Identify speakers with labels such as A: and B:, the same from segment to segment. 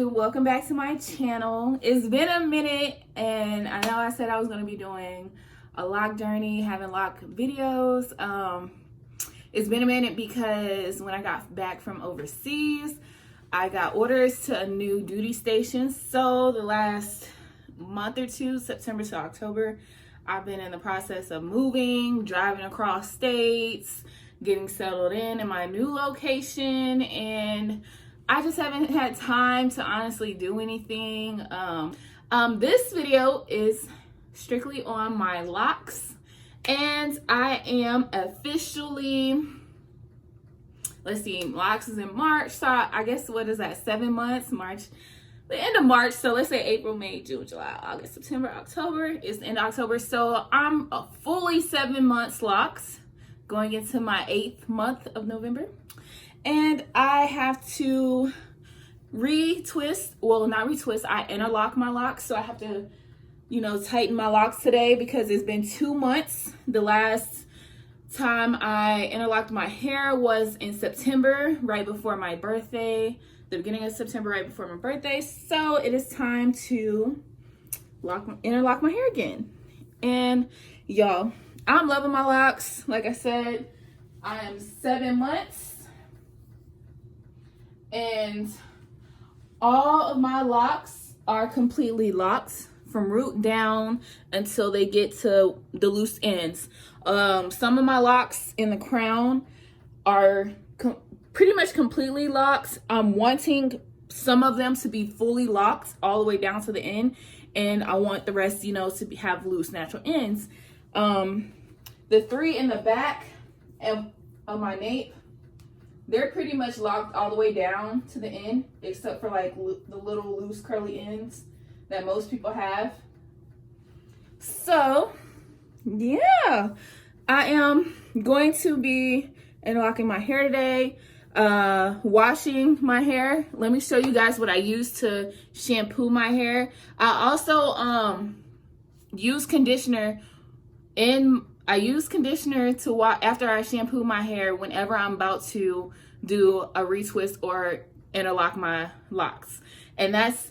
A: YouTube, welcome back to my channel. It's been a minute, and I know I said I was going to be doing a lock journey, having lock videos. It's been a minute because when I got back from overseas, I got orders to a new duty station. So the last month or two, September to October, I've been in the process of moving, driving across states, getting settled in my new location, and I just haven't had time to honestly do anything. This video is strictly on my locks, and I am officially, let's see, locks is in March, so I guess what is that, 7 months, March, the end of March, so let's say April, May, June, July, August, September, October, it's the end of October, so I'm a fully 7 months locks, going into my 8th month of November. And I have to retwist, well, not retwist, I interlock my locks. So I have to, tighten my locks today because it's been 2 months. The last time I interlocked my hair was in September, right before my birthday, the beginning of September, right before my birthday. So it is time to interlock my hair again. And y'all, I'm loving my locks. Like I said, I am 7 months. And all of my locks are completely locked from root down until they get to the loose ends. Some of my locks in the crown are pretty much completely locked. I'm wanting some of them to be fully locked all the way down to the end, and I want the rest, to have loose natural ends. The 3 in the back of my nape, they're pretty much locked all the way down to the end, except for like the little loose curly ends that most people have. So yeah, I am going to be interlocking my hair today, washing my hair. Let me show you guys what I use to shampoo my hair. I also use conditioner I use conditioner to wash after I shampoo my hair whenever I'm about to do a retwist or interlock my locks. And that's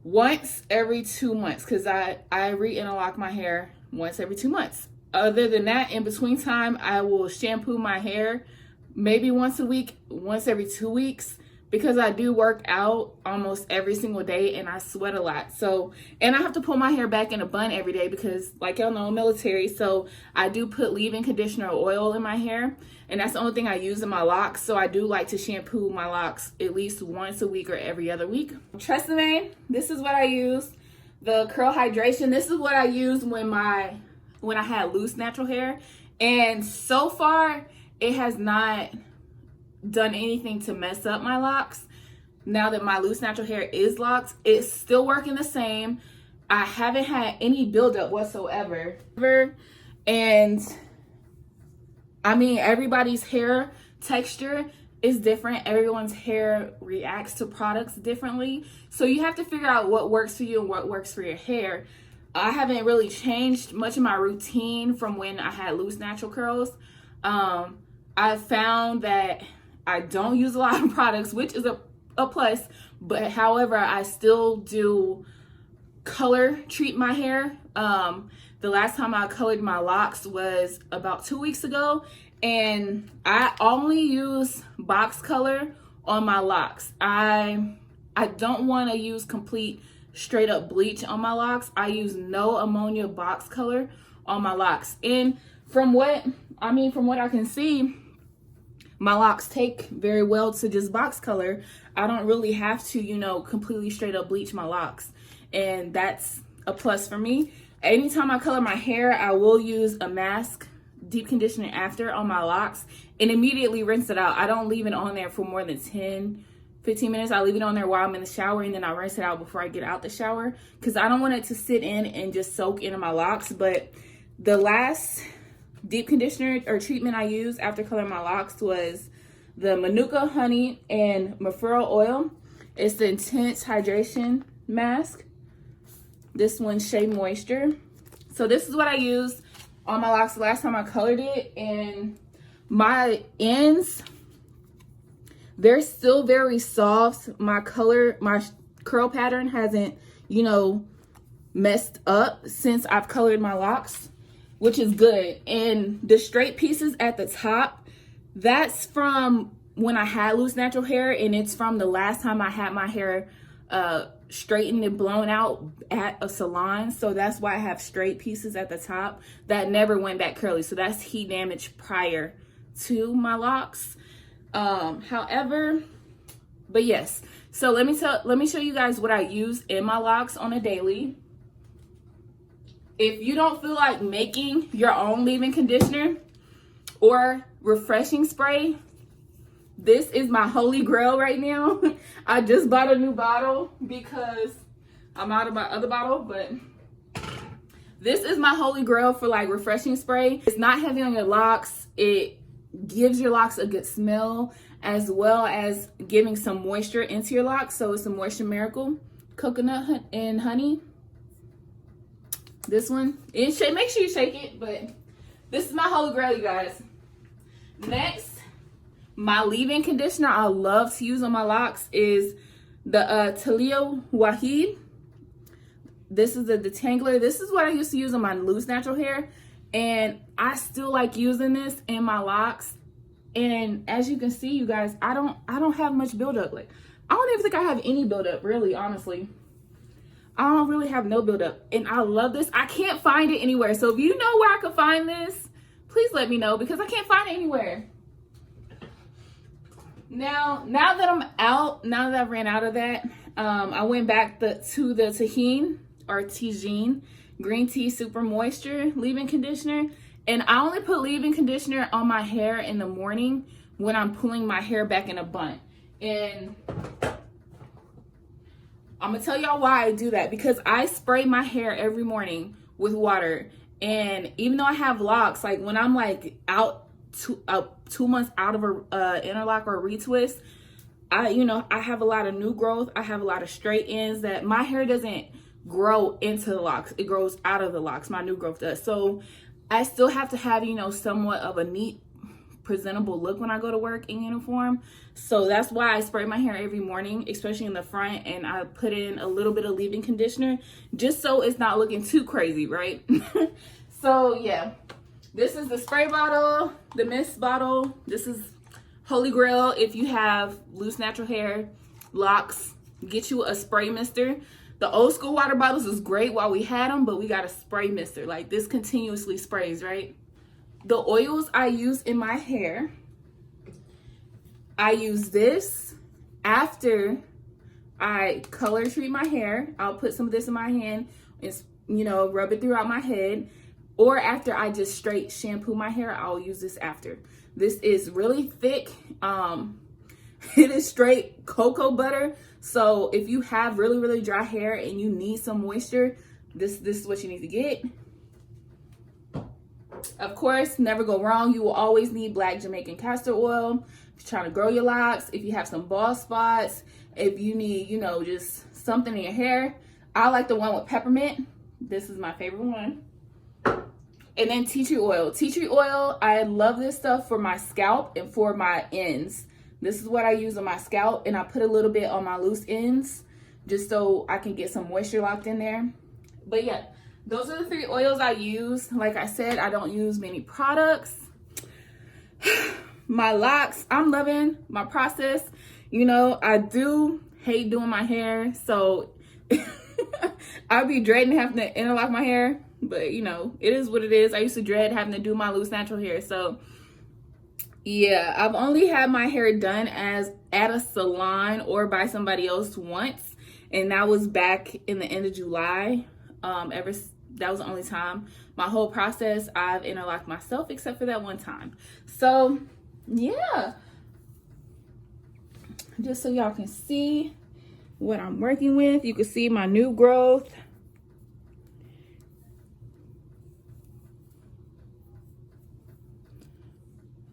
A: once every 2 months, because I re-interlock my hair once every 2 months. Other than that, in between time, I will shampoo my hair maybe once a week, once every 2 weeks, because I do work out almost every single day and I sweat a lot. So, and I have to pull my hair back in a bun every day because, like y'all know, I'm military. So I do put leave-in conditioner oil in my hair, and that's the only thing I use in my locks. So I do like to shampoo my locks at least once a week or every other week. Tresemme, this is what I use. The curl hydration, this is what I use when I had loose natural hair. And so far, it has not done anything to mess up my locks. Now that my loose natural hair is locked, it's still working the same. I haven't had any buildup whatsoever. And I mean, everybody's hair texture is different. Everyone's hair reacts to products differently. So you have to figure out what works for you and what works for your hair. I haven't really changed much of my routine from when I had loose natural curls. I found that I don't use a lot of products, which is a plus, but however, I still do color treat my hair. The last time I colored my locks was about 2 weeks ago, and I only use box color on my locks. I don't want to use complete straight up bleach on my locks. I use no ammonia box color on my locks. And from what I can see, my locks take very well to just box color. I don't really have to, completely straight up bleach my locks. And that's a plus for me. Anytime I color my hair, I will use a mask, deep conditioner after on my locks, and immediately rinse it out. I don't leave it on there for more than 10, 15 minutes. I leave it on there while I'm in the shower, and then I rinse it out before I get out the shower, because I don't want it to sit in and just soak into my locks. But the last deep conditioner or treatment I used after coloring my locks was the Manuka honey and Mafuro oil. It's the intense hydration mask. This one's Shea Moisture. So this is what I used on my locks the last time I colored it, and my ends, they're still very soft. My curl pattern hasn't, you know, messed up since I've colored my locks, which is good. And the straight pieces at the top, that's from when I had loose natural hair, and it's from the last time I had my hair straightened and blown out at a salon. So that's why I have straight pieces at the top that never went back curly. So that's heat damage prior to my locks. However, but yes, so let me show you guys what I use in my locks on a daily. If you don't feel like making your own leave-in conditioner or refreshing spray, this is my holy grail right now. I just bought a new bottle because I'm out of my other bottle, but this is my holy grail for like refreshing spray. It's not heavy on your locks. It gives your locks a good smell, as well as giving some moisture into your locks. So it's a Moisture Miracle Coconut and Honey. This one, make sure you shake it, but this is my holy grail, you guys. Next, my leave-in conditioner I love to use on my locks is the Talio Wahid. This is the Detangler. This is what I used to use on my loose natural hair, and I still like using this in my locks. And as you can see, you guys, I don't have much buildup. Like, I don't even think I have any buildup, really, honestly. I don't really have no buildup, and I love this. I can't find it anywhere. So if you know where I could find this, please let me know, because I can't find it anywhere. Now that I'm out, now that I've ran out of that, I went back to the Tajin Green Tea Super Moisture leave-in conditioner. And I only put leave-in conditioner on my hair in the morning when I'm pulling my hair back in a bun. And I'm gonna tell y'all why I do that, because I spray my hair every morning with water. And even though I have locks, like when I'm like out 2 months out of a interlock or a retwist, I have a lot of new growth. I have a lot of straight ends that my hair doesn't grow into the locks. It grows out of the locks. My new growth does. So I still have to have, somewhat of a neat, presentable look when I go to work in uniform. So that's why I spray my hair every morning, especially in the front, and I put in a little bit of leave-in conditioner just so it's not looking too crazy, right? So yeah, this is the spray bottle, the mist bottle. This is holy grail if you have loose natural hair, locks. Get you a spray mister. The old school water bottles is great while we had them, but we got a spray mister. Like, this continuously sprays, right? The oils I use in my hair, I use this after I color treat my hair. I'll put some of this in my hand and, rub it throughout my head. Or after I just straight shampoo my hair, I'll use this after. This is really thick. It is straight cocoa butter. So if you have really, really dry hair and you need some moisture, this is what you need to get. Of course, never go wrong. You will always need black Jamaican castor oil if you're trying to grow your locks, if you have some bald spots, if you need, just something in your hair. I like the one with peppermint. This is my favorite one. And then tea tree oil. Tea tree oil, I love this stuff for my scalp and for my ends. This is what I use on my scalp, and I put a little bit on my loose ends just so I can get some moisture locked in there. But yeah, those are the 3 oils I use. Like I said, I don't use many products. My locks, I'm loving my process. I do hate doing my hair, so I'll be dreading having to interlock my hair. But, it is what it is. I used to dread having to do my loose natural hair. So, yeah, I've only had my hair done at a salon or by somebody else once. And that was back in the end of July. That was the only time. My whole process, I've interlocked myself except for that one time. So, yeah. Just so y'all can see what I'm working with. You can see my new growth.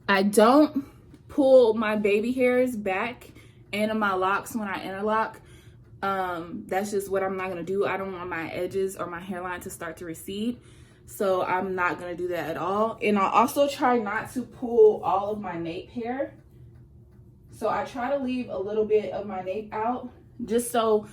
A: I don't pull my baby hairs back into my locks when I interlock. That's just what I'm not going to do. I don't want my edges or my hairline to start to recede. So I'm not going to do that at all. And I also try not to pull all of my nape hair. So I try to leave a little bit of my nape out just so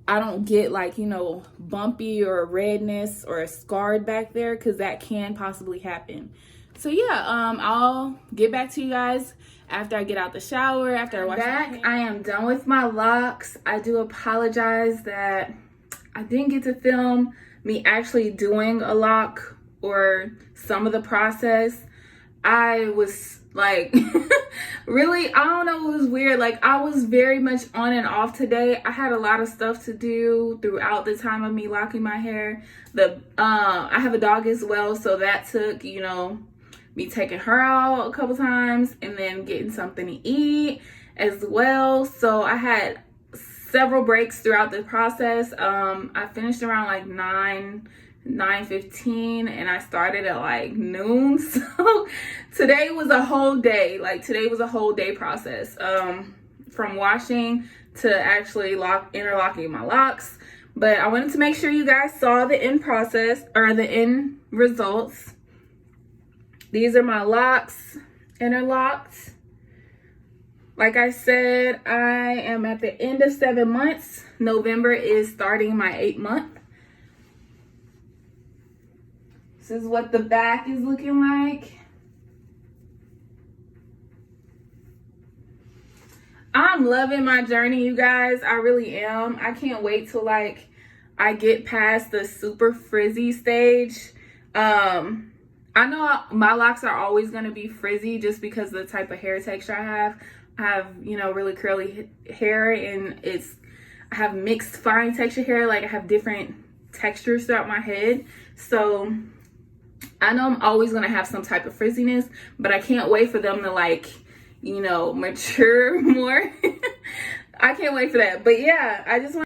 A: I don't get like, you know, bumpy or redness or scarred back there, because that can possibly happen. So yeah, I'll get back to you guys after I get out the shower, after I wash my hair. I am done with my locks. I do apologize that I didn't get to film me actually doing a lock or some of the process. I was like, really, I don't know, it was weird. Like, I was very much on and off today. I had a lot of stuff to do throughout the time of me locking my hair. I have a dog as well, so that took, you know, me taking her out a couple times and then getting something to eat as well. So I had several breaks throughout the process. I finished around like 9:15 and I started at like noon. So today was a whole day. Like, today was a whole day process, from washing to actually interlocking my locks. But I wanted to make sure you guys saw the end process, or the end results. These are my locks interlocked. Like I said, I am at the end of 7 months. November is starting my 8th month. This is what the back is looking like. I'm loving my journey, you guys. I really am. I can't wait till like I get past the super frizzy stage. I know my locks are always going to be frizzy just because of the type of hair texture I have. I have, you know, really curly hair, and I have mixed fine texture hair. Like, I have different textures throughout my head. So I know I'm always going to have some type of frizziness, but I can't wait for them to, like, you know, mature more. I can't wait for that. But yeah, I just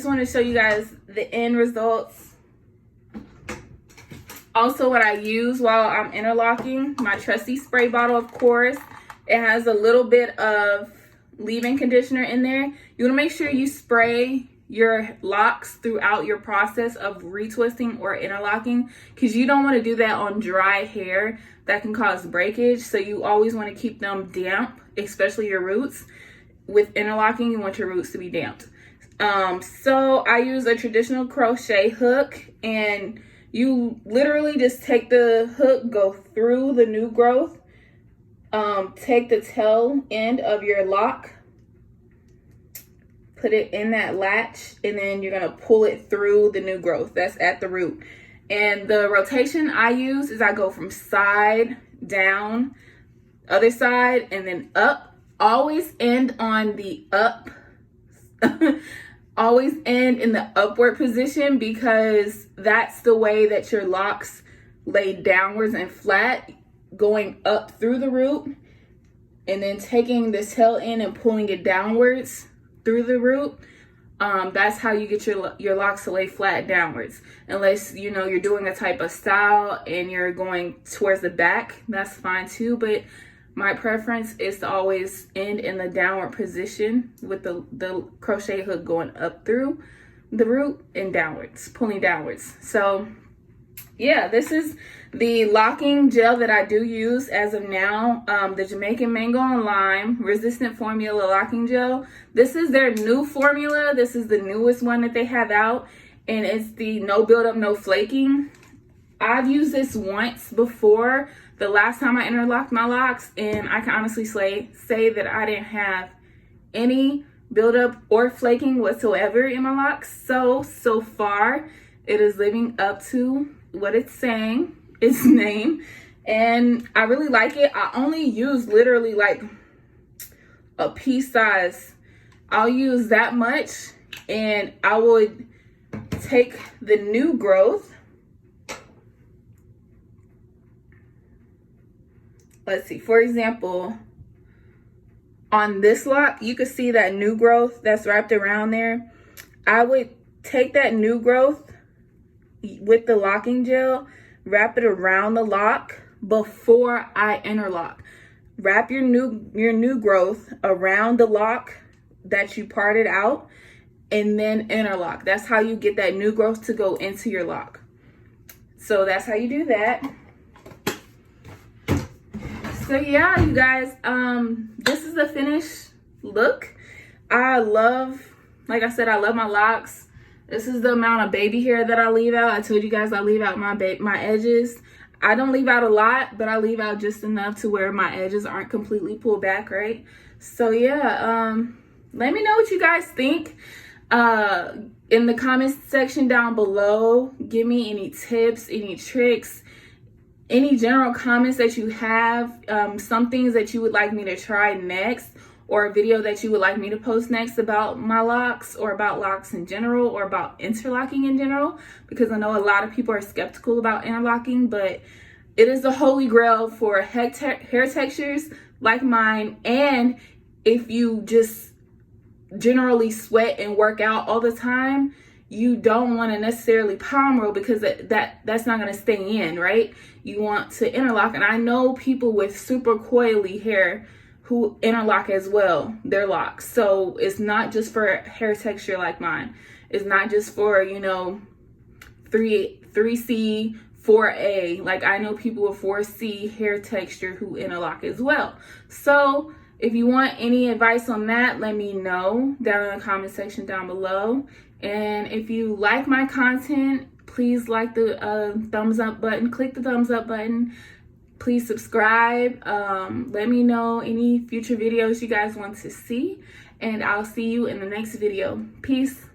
A: want to show you guys the end results. Also, what I use while I'm interlocking, my trusty spray bottle, of course. It has a little bit of leave-in conditioner in there. You want to make sure you spray your locks throughout your process of retwisting or interlocking, because you don't want to do that on dry hair. That can cause breakage. So you always want to keep them damp, especially your roots. With interlocking, you want your roots to be damped. So I use a traditional crochet hook, and you literally just take the hook, go through the new growth, take the tail end of your lock, put it in that latch, and then you're gonna pull it through the new growth that's at the root. And the rotation I use is I go from side down, other side, and then up. Always end on the up. Always end in the upward position, because that's the way that your locks lay downwards and flat, going up through the root, and then taking the tail end and pulling it downwards through the root. That's how you get your locks to lay flat downwards. Unless, you know, you're doing a type of style and you're going towards the back, that's fine too. But my preference is to always end in the downward position with the crochet hook going up through the root and downwards, pulling downwards. So yeah, this is the locking gel that I do use as of now. The Jamaican Mango and Lime Resistant Formula Locking Gel. This is their new formula. This is the newest one that they have out, and it's the no buildup, no flaking. I've used this once before, the last time I interlocked my locks, and I can honestly say that I didn't have any buildup or flaking whatsoever in my locks. So far, it is living up to what it's saying, its name, and I really like it. I only use literally like a pea size. I'll use that much, and I would take the new growth. Let's see, for example, on this lock, you can see that new growth that's wrapped around there. I would take that new growth with the locking gel, wrap it around the lock before I interlock. Wrap your new growth around the lock that you parted out, and then interlock. That's how you get that new growth to go into your lock. So that's how you do that. So yeah, you guys, this is the finished look. I love like I said, I love my locks. This is the amount of baby hair that I leave out. I told you guys I leave out my edges. I don't leave out a lot, but I leave out just enough to where my edges aren't completely pulled back, right? So yeah, let me know what you guys think in the comments section down below. Give me any tips, any tricks, any general comments that you have, some things that you would like me to try next, or a video that you would like me to post next about my locks, or about locks in general, or about interlocking in general, because I know a lot of people are skeptical about interlocking, but it is the holy grail for hair textures like mine. And if you just generally sweat and work out all the time, you don't want to necessarily palm roll, because that's not going to stay in, right? You want to interlock. And I know people with super coily hair who interlock as well, their locks. So it's not just for hair texture like mine. It's not just for, you know, 3C, 4A. Like, I know people with 4C hair texture who interlock as well. So if you want any advice on that, let me know down in the comment section down below. And if you like my content, please like the thumbs up button, click the thumbs up button. Please subscribe. Let me know any future videos you guys want to see, and I'll see you in the next video. Peace.